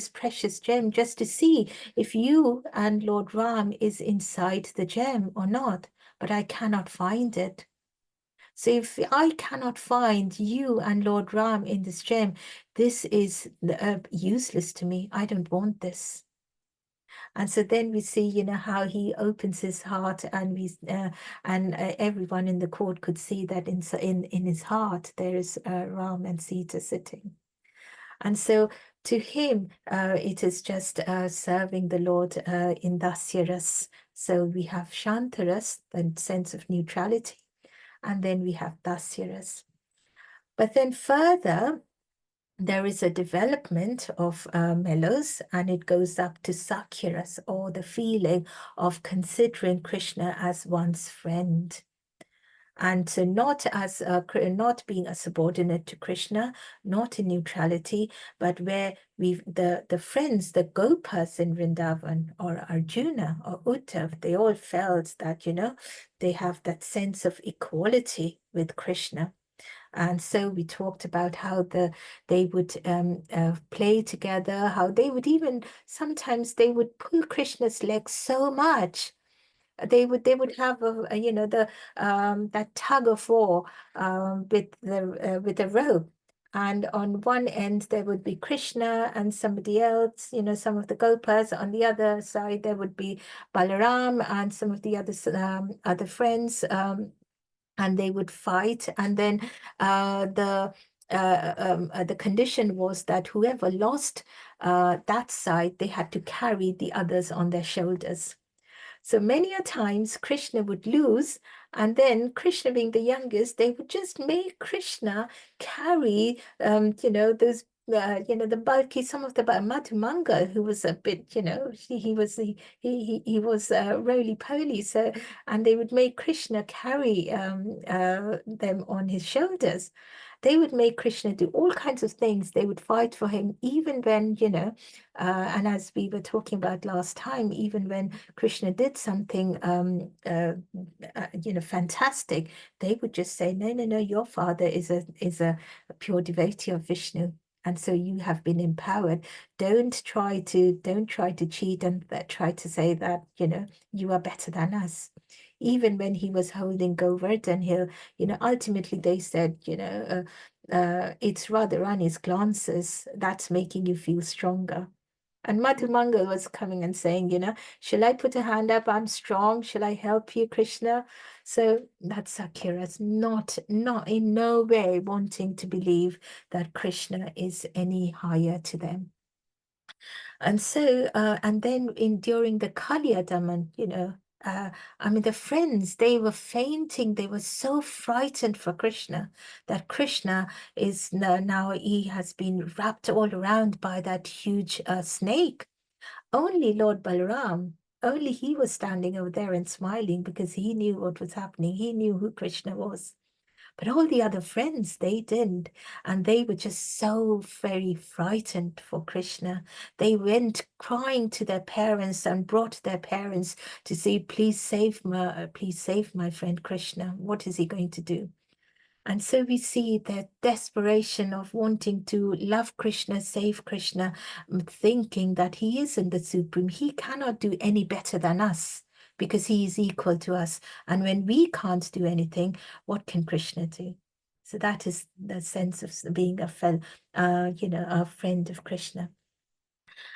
precious gem just to see if you and Lord Ram is inside the gem or not, but I cannot find it. So if I cannot find you and Lord Ram in this gem, this is useless to me. I don't want this. And so then we see, how he opens his heart, and everyone in the court could see that in his heart there is Ram and Sita sitting. And so to him, it is just serving the Lord in Dasyaras. So we have Shantaras, the sense of neutrality, and then we have Dasyaras. But then further, there is a development of mellows, and it goes up to Sakyaras, or the feeling of considering Krishna as one's friend. And so not being a subordinate to Krishna, not in neutrality, but where the friends, the Gopas in Vrindavan, or Arjuna or Uddhav, they all felt that, they have that sense of equality with Krishna. And so we talked about how they would play together, how they would even sometimes they would pull Krishna's legs so much. They would have the that tug of war with the rope. And on one end there would be Krishna and somebody else, some of the Gopas. On the other side there would be Balaram and some of the other friends. And they would fight, and then the condition was that whoever lost that side, they had to carry the others on their shoulders. So many a times Krishna would lose, and then Krishna being the youngest, they would just make Krishna carry, those, the bulky, some of the Madhumanga, who was a bit, he was roly-poly. So, and they would make Krishna carry them on his shoulders. They would make Krishna do all kinds of things. They would fight for him, even when, and as we were talking about last time, even when Krishna did something, fantastic, they would just say, no, no, no, your father is a pure devotee of Vishnu. And so you have been empowered. Don't try to cheat and try to say that, you are better than us. Even when he was holding Govardhan Hill, ultimately they said, it's Radharani's glances that's making you feel stronger. And Madhumangal was coming and saying, shall I put a hand up? I'm strong. Shall I help you, Krishna? So that's Sakira's not in no way wanting to believe that Krishna is any higher to them. And so, and then during the Kalyadaman, the friends, they were fainting. They were so frightened for Krishna that Krishna is now he has been wrapped all around by that huge snake. Only Lord Balaram, only he was standing over there and smiling because he knew what was happening. He knew who Krishna was. But all the other friends, they didn't. And they were just so very frightened for Krishna. They went crying to their parents and brought their parents to say, please save my friend Krishna. What is he going to do? And so we see that desperation of wanting to love Krishna, save Krishna, thinking that he isn't the supreme. He cannot do any better than us because he is equal to us. And when we can't do anything, what can Krishna do? So that is the sense of being a friend of Krishna.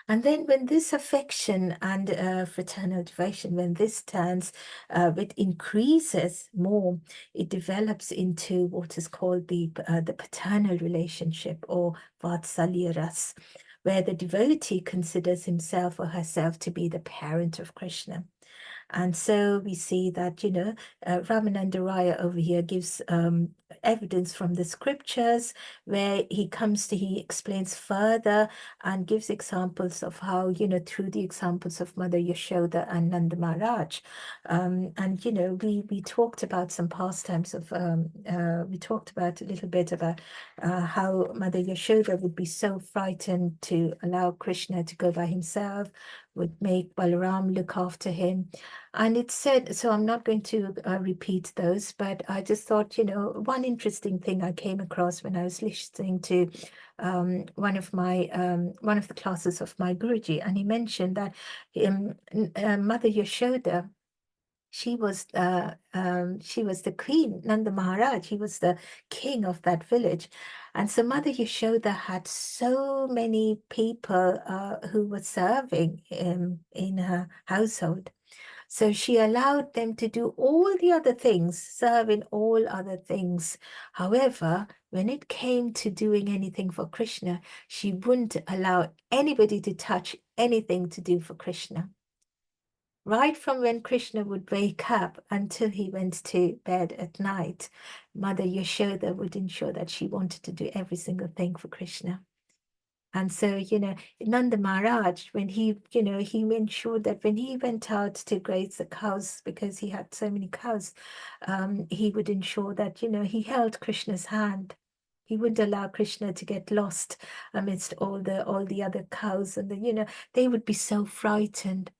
And then when this affection and fraternal devotion, when this turns, it increases more, it develops into what is called the paternal relationship, or Vatsalya ras, where the devotee considers himself or herself to be the parent of Krishna. And so we see that, Ramananda Raya over here gives evidence from the scriptures where he explains further and gives examples of how, through the examples of Mother Yashoda and Nanda Maharaj. And, we talked about some pastimes we talked about a little bit about how Mother Yashoda would be so frightened to allow Krishna to go by himself, would make Balaram look after him. And it said, so I'm not going to repeat those, but I just thought, one interesting thing I came across when I was listening to one of the classes of my Guruji, and he mentioned that Mother Yashoda, she was the queen, Nanda Maharaj, he was the king of that village. And so Mother Yashoda had so many people who were serving in her household. So she allowed them to do all the other things, serve in all other things. However, when it came to doing anything for Krishna, she wouldn't allow anybody to touch anything to do for Krishna. Right from when Krishna would wake up until he went to bed at night, Mother Yashoda would ensure that she wanted to do every single thing for Krishna. And so, Nanda Maharaj, when he ensured that when he went out to graze the cows, because he had so many cows, he would ensure that, he held Krishna's hand. He wouldn't allow Krishna to get lost amidst all the other cows, and they would be so frightened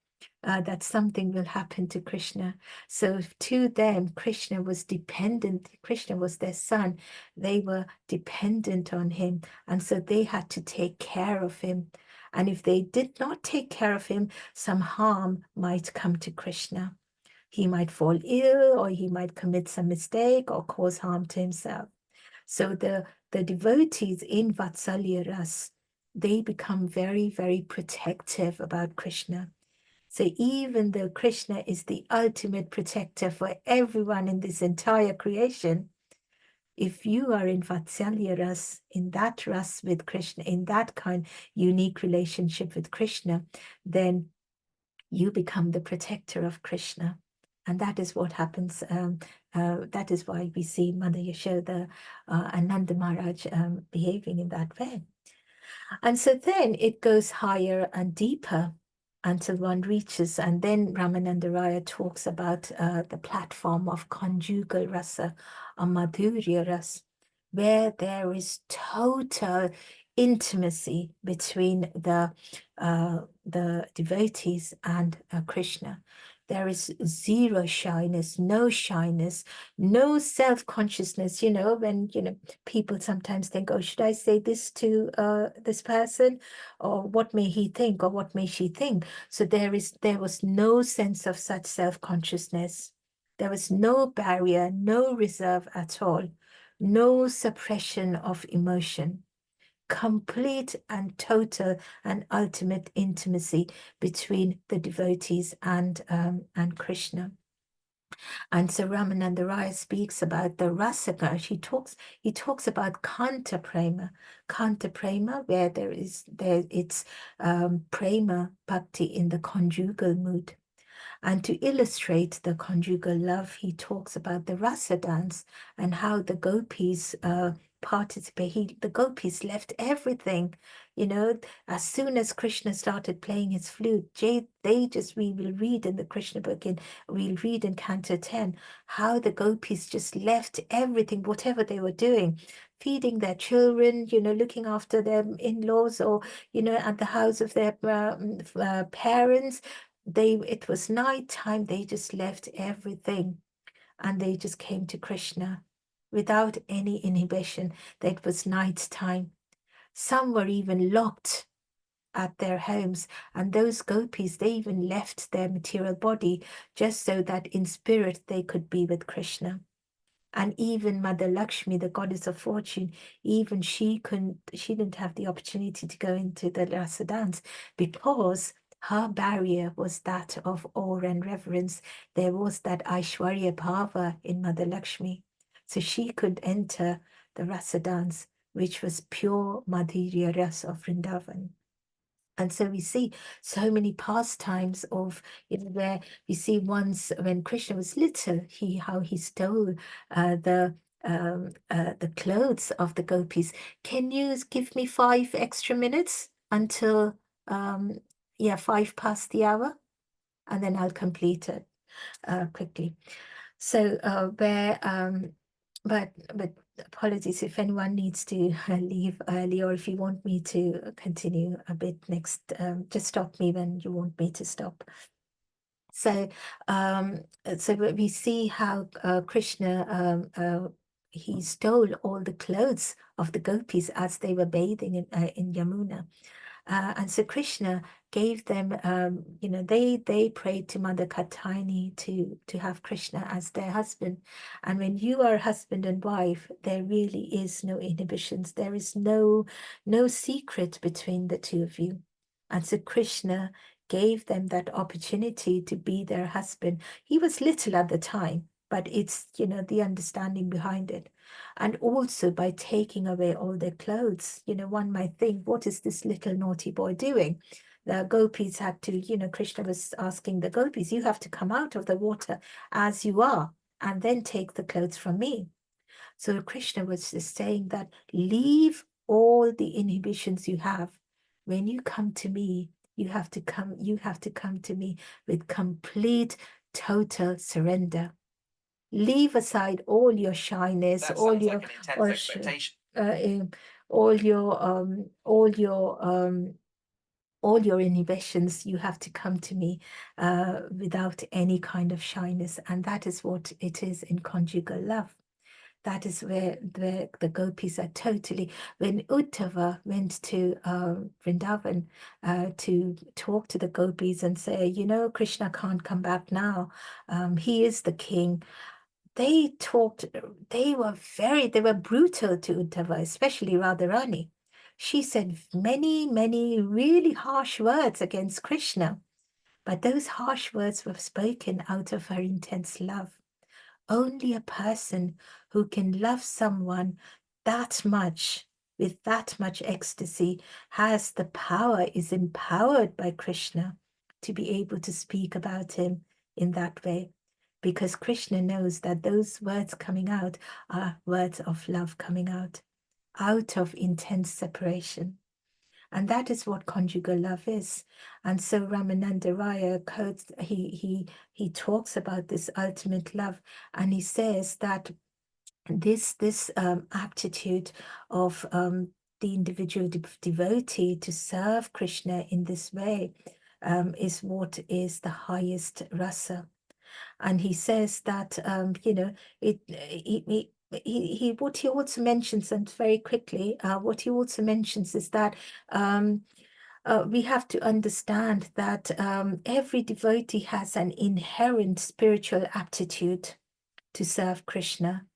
that something will happen to Krishna. So to them, Krishna was dependent. Krishna was their son. They were dependent on him. And so they had to take care of him. And if they did not take care of him, some harm might come to Krishna. He might fall ill, or he might commit some mistake or cause harm to himself. So the devotees in Vatsalya Ras, they become very, very protective about Krishna. So even though Krishna is the ultimate protector for everyone in this entire creation, if you are in Vatsalya Ras, in that Ras with Krishna, in that kind unique relationship with Krishna, then you become the protector of Krishna. And that is what happens. That is why we see Mother Yashoda and Nanda Maharaj behaving in that way. And so then it goes higher and deeper until one reaches, and then Ramananda Raya talks about the platform of conjugal rasa, or madhurya rasa, where there is total intimacy between the devotees and Krishna. There is zero shyness, no shyness, no self-consciousness. When people sometimes think, oh, should I say this to this person, or what may he think, or what may she think? So there was no sense of such self-consciousness. There was no barrier, no reserve at all, no suppression of emotion. Complete and total and ultimate intimacy between the devotees and Krishna. And so Ramananda Raya speaks about the rasaka. He talks about kanta prema, where it's prema bhakti in the conjugal mood. And to illustrate the conjugal love, he talks about the rasa dance and how the gopis participate. The gopis left everything, you know, as soon as Krishna started playing his flute. We will read in the Krishna book, we'll read in Canto 10, how the gopis just left everything, whatever they were doing, feeding their children, you know, looking after their in-laws, or, you know, at the house of their parents. It was night time, they just left everything and they just came to Krishna without any inhibition. That it was night time. Some were even locked at their homes, and those gopis, they even left their material body just so that in spirit they could be with Krishna. And even Mother Lakshmi, the goddess of fortune, even she didn't have the opportunity to go into the rasa dance because her barrier was that of awe and reverence. There was that Aishwarya Bhava in Mother Lakshmi. So she could enter the rasa dance, which was pure Madhurya Ras of Vrindavan. And so we see so many pastimes of, you know, where we see once when Krishna was little, how he stole the clothes of the gopis. Can you give me 5 extra minutes until yeah, 5 past the hour, and then I'll complete it quickly. So but apologies if anyone needs to leave early, or if you want me to continue a bit next, just stop me when you want me to stop. So so we see how Krishna he stole all the clothes of the gopis as they were bathing in Yamuna. And so Krishna gave them, you know, they prayed to Mother Katyayani to have Krishna as their husband. And when you are husband and wife, there really is no inhibitions. There is no secret between the two of you. And so Krishna gave them that opportunity to be their husband. He was little at the time, but it's, you know, the understanding behind it. And also by taking away all their clothes, you know, one might think, what is this little naughty boy doing? The gopis had to, you know, Krishna was asking the gopis, you have to come out of the water as you are and then take the clothes from me. So Krishna was just saying that leave all the inhibitions you have. When you come to me, you have to come to me with complete, total surrender. Leave aside all your shyness, That all sounds your like an intense or expectation. all your inhibitions. You have to come to me without any kind of shyness, and that is what it is in conjugal love. That is where the gopis are totally. When Uddhava went to Vrindavan to talk to the gopis and say, you know, Krishna can't come back now. He is the king. They talked, they were brutal to Uddhava, especially Radharani. She said many, many really harsh words against Krishna, but those harsh words were spoken out of her intense love. Only a person who can love someone that much, with that much ecstasy, has the power, is empowered by Krishna to be able to speak about him in that way. Because Krishna knows that those words coming out are words of love coming out of intense separation. And that is what conjugal love is. And so Ramananda Raya quotes, he talks about this ultimate love, and he says that this aptitude of the individual devotee to serve Krishna in this way is what is the highest rasa. And he says that you know, what he also mentions, and very quickly, what he also mentions is that we have to understand that every devotee has an inherent spiritual aptitude to serve Krishna.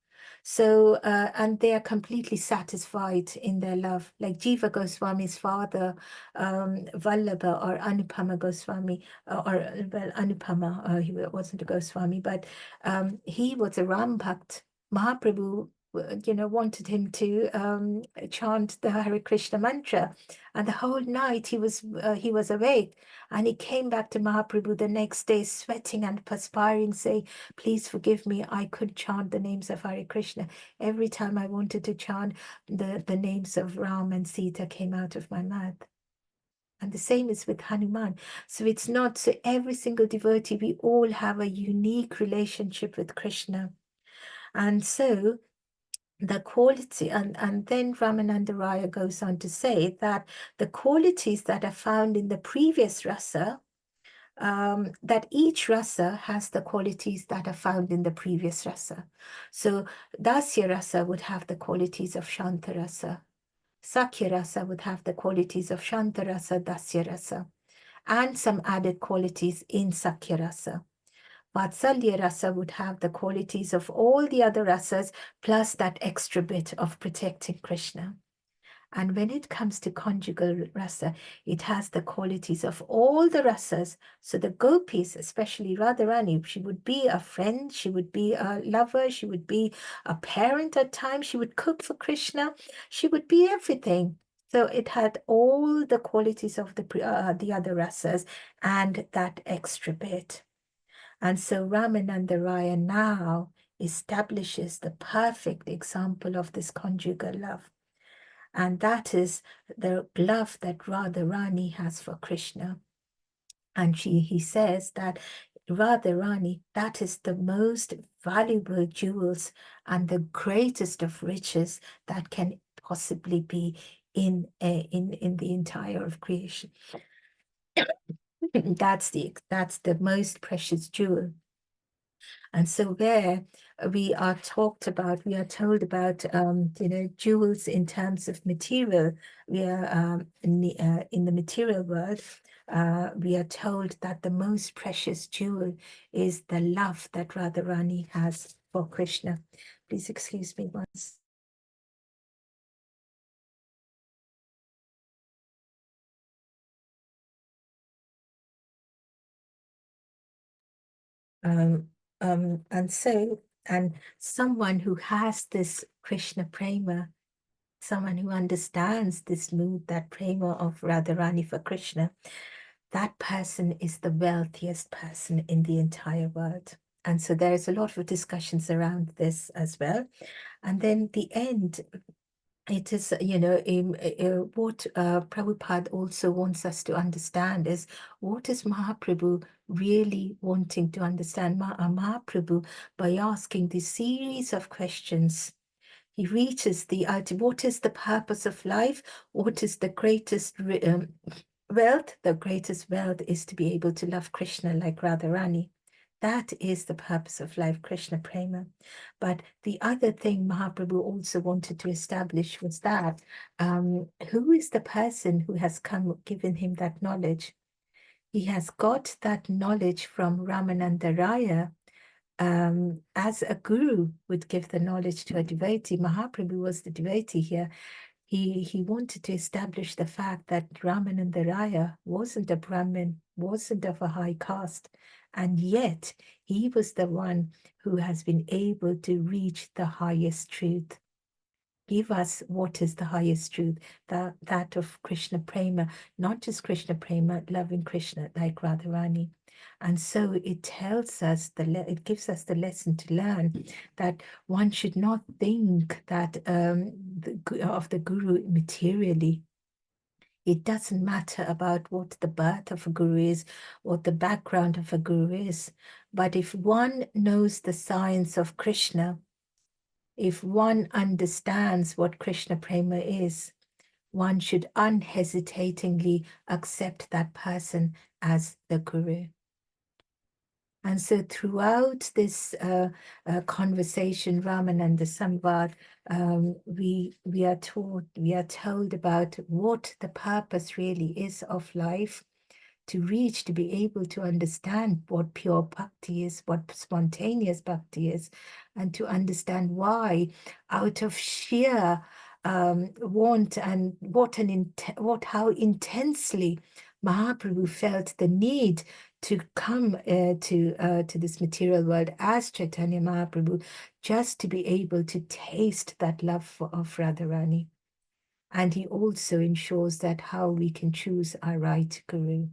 So, and they are completely satisfied in their love. Like Jiva Goswami's father, Vallabha or Anupama Goswami, well, Anupama, he wasn't a Goswami, but he was a Ram Bhakt. Mahaprabhu wanted him to chant the Hare Krishna mantra. And the whole night he was awake. And he came back to Mahaprabhu the next day, sweating and perspiring, saying, "Please forgive me. I could chant the names of Hare Krishna. Every time I wanted to chant, the names of Ram and Sita came out of my mouth." And the same is with Hanuman. So it's not so every single devotee, we all have a unique relationship with Krishna. And so the quality, and then Ramananda Raya goes on to say that the qualities that are found in the previous rasa, that each rasa has the qualities that are found in the previous rasa. So Dasya rasa would have the qualities of Shanta rasa. Sakya rasa would have the qualities of Shanta rasa, Dasya rasa, and some added qualities in Sakya rasa. Vatsalya rasa would have the qualities of all the other rasas, plus that extra bit of protecting Krishna. And when it comes to conjugal rasa, it has the qualities of all the rasas. So the gopis, especially Radharani, she would be a friend, she would be a lover, she would be a parent at times, she would cook for Krishna, she would be everything. So it had all the qualities of the other rasas and that extra bit. And so Ramananda Raya now establishes the perfect example of this conjugal love. And that is the love that Radharani has for Krishna. And he says that Radharani, that is the most valuable jewels and the greatest of riches that can possibly be in the entire of creation. That's the most precious jewel. And so where we are told about jewels in terms of material, we are in the material world, we are told that the most precious jewel is the love that Radharani has for Krishna. Please excuse me once. And someone who has this Krishna prema, someone who understands this mood, that prema of Radharani for Krishna, that person is the wealthiest person in the entire world. And so there's a lot of discussions around this as well. And then the end, it is, what Prabhupada also wants us to understand is what is Mahaprabhu really wanting to understand. Mahaprabhu, by asking this series of questions, he reaches the ultimate. What is the purpose of life? What is the greatest wealth? The greatest wealth is to be able to love Krishna like Radharani. That is the purpose of life, Krishna Prema. But the other thing Mahaprabhu also wanted to establish was that who is the person who has given him that knowledge? He has got that knowledge from Ramananda Raya, as a guru would give the knowledge to a devotee. Mahaprabhu was the devotee here. He wanted to establish the fact that Ramananda Raya wasn't a Brahmin, wasn't of a high caste, and yet he was the one who has been able to reach the highest truth. Give us what is the highest truth, that of Krishna Prema, not just Krishna Prema, loving Krishna like Radharani. And so it tells us, it gives us the lesson to learn that one should not think that of the guru materially. It doesn't matter about what the birth of a guru is, what the background of a guru is. But if one knows the science of Krishna, if one understands what Krishna Prema is, one should unhesitatingly accept that person as the guru. And so throughout this conversation, Ramananda Samvad, we are told about what the purpose really is of life, to be able to understand what pure bhakti is, what spontaneous bhakti is, and to understand why, out of sheer want and how intensely Mahaprabhu felt the need to come to this material world as Chaitanya Mahaprabhu, just to be able to taste that love of Radharani. And he also ensures that how we can choose our right guru.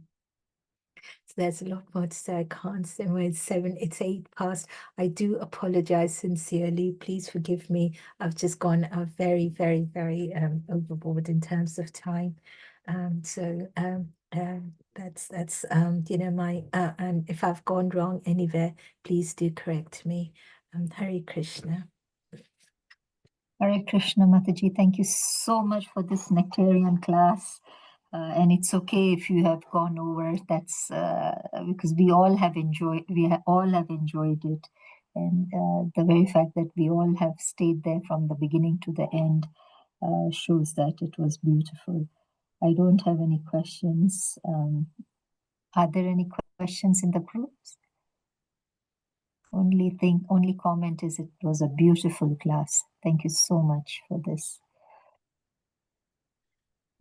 So there's a lot more to say. I can't say when it's 7, it's 8 past. I do apologize sincerely. Please forgive me. I've just gone very, very, very overboard in terms of time. That's you know, my and if I've gone wrong anywhere, please do correct me. Hare Krishna. Hare Krishna, Mataji. Thank you so much for this nectarian class. And it's okay if you have gone over. That's because we all have enjoyed. All have enjoyed it, and the very fact that we all have stayed there from the beginning to the end shows that it was beautiful. I don't have any questions. Are there any questions in the groups? Only comment is it was a beautiful class. Thank you so much for this.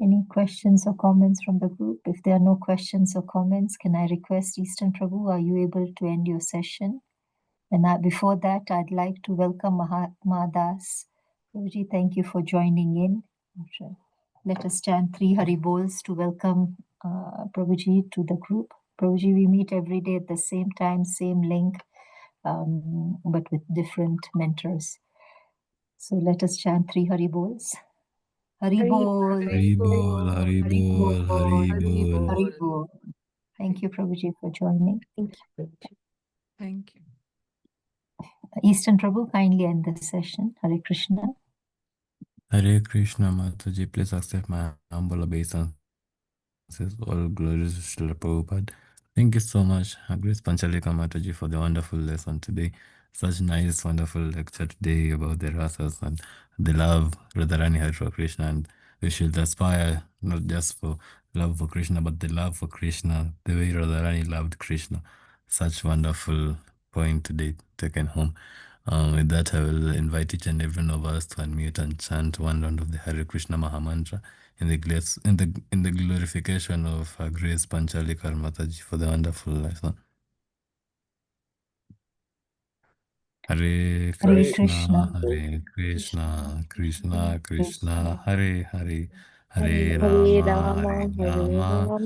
Any questions or comments from the group? If there are no questions or comments, can I request Eastern Prabhu, are you able to end your session? And before that, I'd like to welcome Mahatma Das. Prabhuji, thank you for joining in. Let us chant 3 Hari Bols to welcome Prabhuji to the group. Prabhuji, we meet every day at the same time, same link, but with different mentors. So let us chant 3 Hari Bols. Hari Bol. Hari Bol, Hari Bol, Hari Bol. Hari Bol. Thank you, Prabhuji, for joining. Thank you. Thank you. Eastern Prabhu, kindly end the session. Hare Krishna. Hare Krishna, Mataji, please accept my humble obeisances. All glories to Srila Prabhupada. Thank you so much, Grace Panchali Mataji, for the wonderful lesson today. Such nice, wonderful lecture today about the rasas and the love Radharani had for Krishna. And we should aspire not just for love for Krishna, but the love for Krishna, the way Radharani loved Krishna. Such wonderful point today taken home. With that, I will invite each and every one of us to unmute and chant one round of the Hare Krishna Mahamantra in the glorification of our Grace Panchali Mataji for the wonderful lesson. Hare Krishna, Hare Krishna, Krishna Krishna, Hare Hare, Hare Rama, Hare Rama,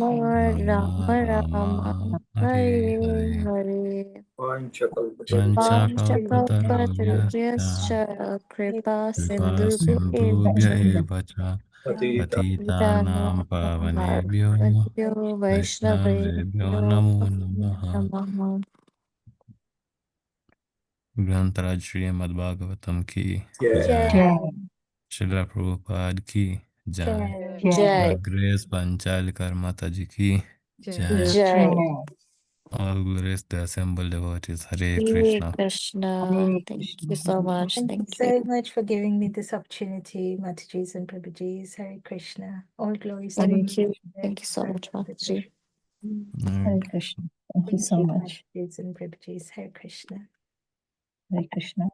Rama Rama, Hare Hare. Panchakalpatarubhyascha Kripa Kripa Sindhu Sindhubhya eva cha Patitanam Pavanebhyo Vaishnavebhyo Namo Namaha. Grantaraj Srimad Bhagavatam ki Jai. Srila Prabhupada ki Jai. Jai. Grace Panchali Mataji ki Jai. Jai. All glorious the assembled devotees. Hare Hare Krishna. Krishna. Thank you so much. Thank you so much for giving me this opportunity, Matajis and Prabhujis. Hare Krishna. All glories to Thank you. Thank you so much, Mataji. Hare Krishna. Thank you so much. Matajis and Prabhujis. Hare Krishna. Hare Krishna.